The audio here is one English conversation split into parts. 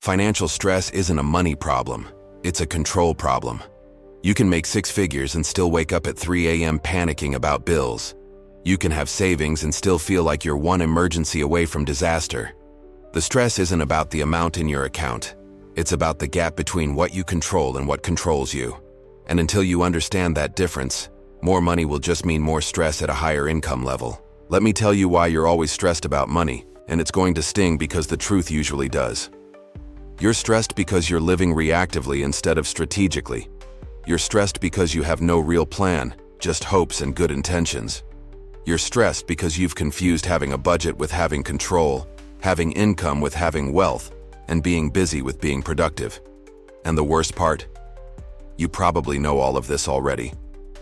Financial stress isn't a money problem, it's a control problem. You can make six figures and still wake up at 3 a.m. panicking about bills. You can have savings and still feel like you're one emergency away from disaster. The stress isn't about the amount in your account. It's about the gap between what you control and what controls you. And until you understand that difference, more money will just mean more stress at a higher income level. Let me tell you why you're always stressed about money, and it's going to sting because the truth usually does. You're stressed because you're living reactively instead of strategically. You're stressed because you have no real plan, just hopes and good intentions. You're stressed because you've confused having a budget with having control, having income with having wealth, and being busy with being productive. And the worst part? You probably know all of this already,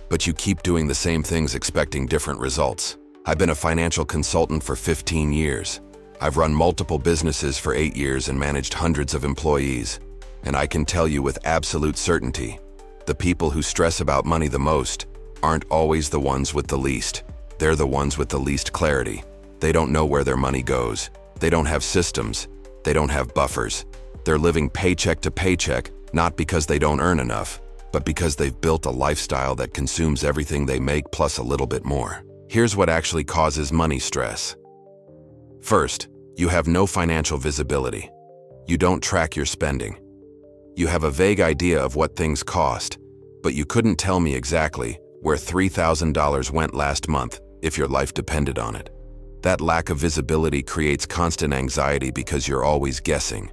but you keep doing the same things expecting different results. I've been a financial consultant for 15 years. I've run multiple businesses for 8 years and managed hundreds of employees. And I can tell you with absolute certainty, the people who stress about money the most aren't always the ones with the least. They're the ones with the least clarity. They don't know where their money goes. They don't have systems. They don't have buffers. They're living paycheck to paycheck, not because they don't earn enough, but because they've built a lifestyle that consumes everything they make plus a little bit more. Here's what actually causes money stress. First, you have no financial visibility. You don't track your spending. You have a vague idea of what things cost, but you couldn't tell me exactly where $3,000 went last month if your life depended on it. That lack of visibility creates constant anxiety because you're always guessing.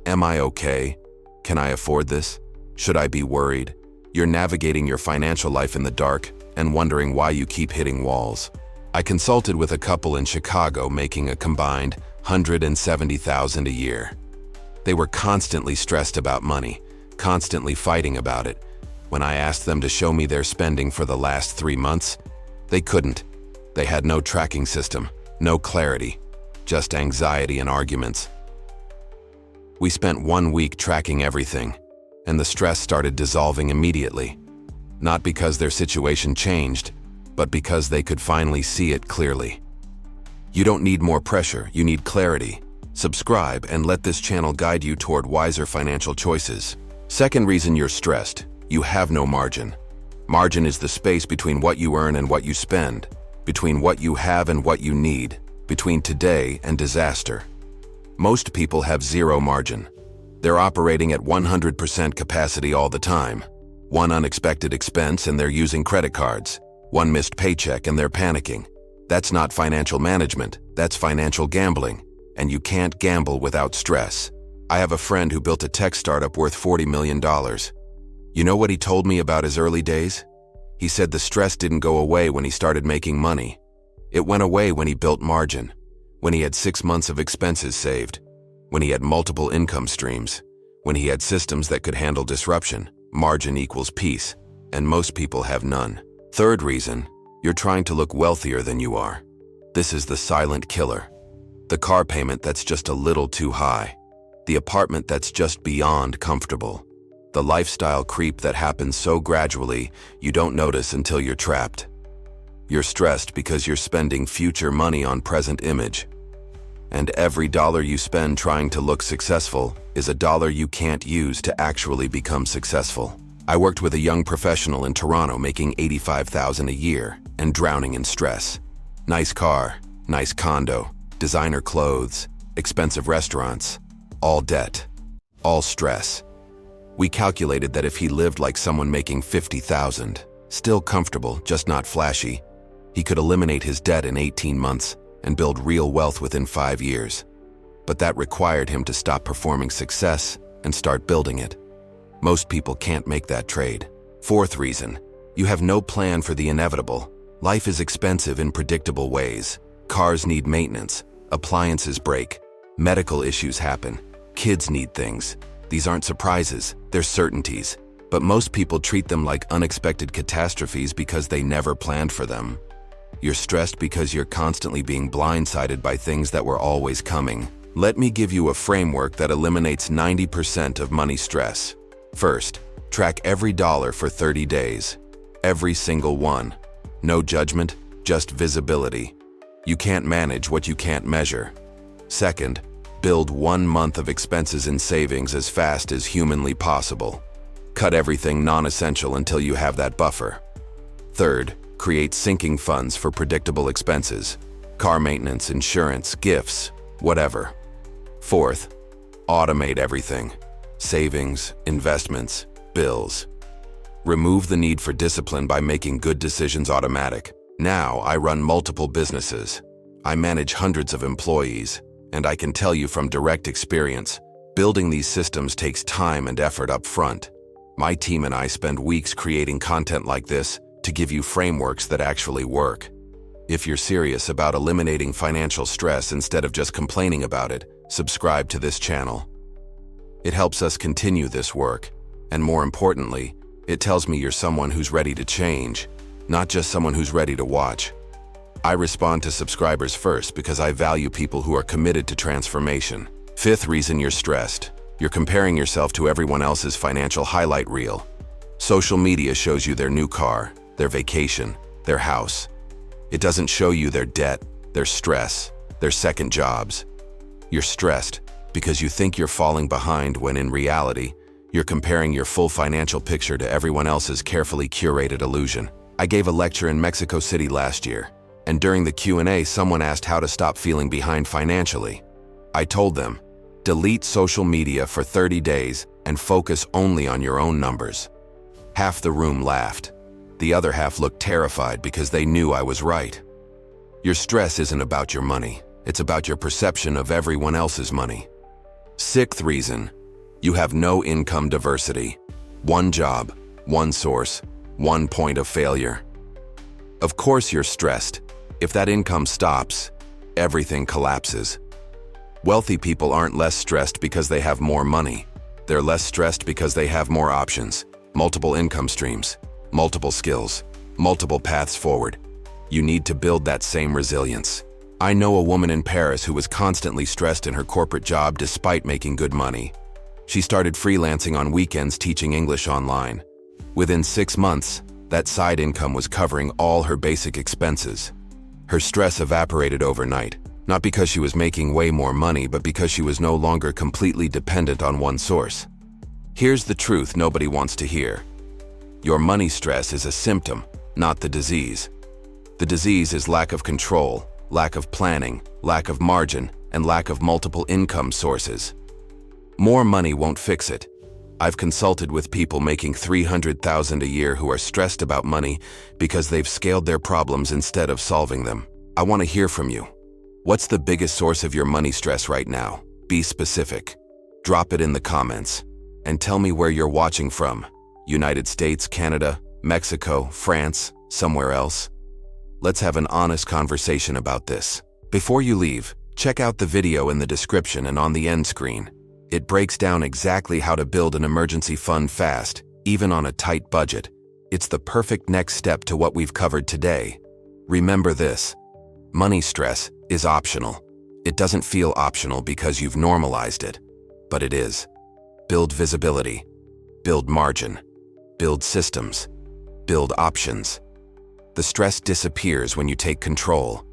Am I okay? Can I afford this? Should I be worried? You're navigating your financial life in the dark and wondering why you keep hitting walls. I consulted with a couple in Chicago making a combined $170,000 a year. They were constantly stressed about money, constantly fighting about it. When I asked them to show me their spending for the last 3 months, they couldn't. They had no tracking system, no clarity, just anxiety and arguments. We spent 1 week tracking everything, and the stress started dissolving immediately. Not because their situation changed, but because they could finally see it clearly. You don't need more pressure, you need clarity. Subscribe and let this channel guide you toward wiser financial choices. Second reason you're stressed, you have no margin. Margin is the space between what you earn and what you spend, between what you have and what you need, between today and disaster. Most people have zero margin. They're operating at 100% capacity all the time. One unexpected expense and they're using credit cards. One missed paycheck and they're panicking. That's not financial management, that's financial gambling. And you can't gamble without stress. I have a friend who built a tech startup worth $40 million. You know what he told me about his early days? He said the stress didn't go away when he started making money. It went away when he built margin, when he had 6 months of expenses saved, when he had multiple income streams, when he had systems that could handle disruption. Margin equals peace, and most people have none. Third reason, you're trying to look wealthier than you are. This is the silent killer. The car payment that's just a little too high. The apartment that's just beyond comfortable. The lifestyle creep that happens so gradually you don't notice until you're trapped. You're stressed because you're spending future money on present image. And every dollar you spend trying to look successful is a dollar you can't use to actually become successful. I worked with a young professional in Toronto making $85,000 a year and drowning in stress. Nice car, nice condo, designer clothes, expensive restaurants, all debt, all stress. We calculated that if he lived like someone making $50,000, still comfortable, just not flashy, he could eliminate his debt in 18 months and build real wealth within 5 years. But that required him to stop performing success and start building it. Most people can't make that trade. Fourth reason, you have no plan for the inevitable. Life is expensive in predictable ways. Cars need maintenance, appliances break, medical issues happen, kids need things. These aren't surprises, they're certainties. But most people treat them like unexpected catastrophes because they never planned for them. You're stressed because you're constantly being blindsided by things that were always coming. Let me give you a framework that eliminates 90% of money stress. First, track every dollar for 30 days. Every single one. No judgment, just visibility. You can't manage what you can't measure. Second, Build 1 month of expenses and savings as fast as humanly possible. Cut everything non-essential until you have that buffer. Third, create sinking funds for predictable expenses. Car maintenance, insurance, gifts, whatever. Fourth, automate everything. Savings, investments, bills. Remove the need for discipline by making good decisions automatic. Now I run multiple businesses. I manage hundreds of employees, and I can tell you from direct experience, building these systems takes time and effort up front. My team and I spend weeks creating content like this to give you frameworks that actually work. If you're serious about eliminating financial stress instead of just complaining about it, subscribe to this channel. It helps us continue this work, and more importantly, it tells me you're someone who's ready to change, not just someone who's ready to watch. I respond to subscribers first because I value people who are committed to transformation. Fifth reason you're stressed. You're comparing yourself to everyone else's financial highlight reel. Social media shows you their new car, their vacation, their house. It doesn't show you their debt, their stress, their second jobs. You're stressed because you think you're falling behind when in reality, you're comparing your full financial picture to everyone else's carefully curated illusion. I gave a lecture in Mexico City last year, and during the Q&A, someone asked how to stop feeling behind financially. I told them, delete social media for 30 days and focus only on your own numbers. Half the room laughed. The other half looked terrified because they knew I was right. Your stress isn't about your money. It's about your perception of everyone else's money. Sixth reason, you have no income diversity. One job, one source, one point of failure. Of course you're stressed. If that income stops, everything collapses. Wealthy people aren't less stressed because they have more money. They're less stressed because they have more options, multiple income streams, multiple skills, multiple paths forward. You need to build that same resilience. I know a woman in Paris who was constantly stressed in her corporate job despite making good money. She started freelancing on weekends teaching English online. Within 6 months, that side income was covering all her basic expenses. Her stress evaporated overnight, not because she was making way more money, but because she was no longer completely dependent on one source. Here's the truth nobody wants to hear. Your money stress is a symptom, not the disease. The disease is lack of control, lack of planning, lack of margin, and lack of multiple income sources. More money won't fix it. I've consulted with people making $300,000 a year who are stressed about money because they've scaled their problems instead of solving them. I want to hear from you. What's the biggest source of your money stress right now? Be specific. Drop it in the comments. And tell me where you're watching from. United States, Canada, Mexico, France, somewhere else. Let's have an honest conversation about this. Before you leave, check out the video in the description and on the end screen. It breaks down exactly how to build an emergency fund fast, even on a tight budget. It's the perfect next step to what we've covered today. Remember this: money stress is optional. It doesn't feel optional because you've normalized it, but it is. Build visibility, build margin, build systems, build options. The stress disappears when you take control.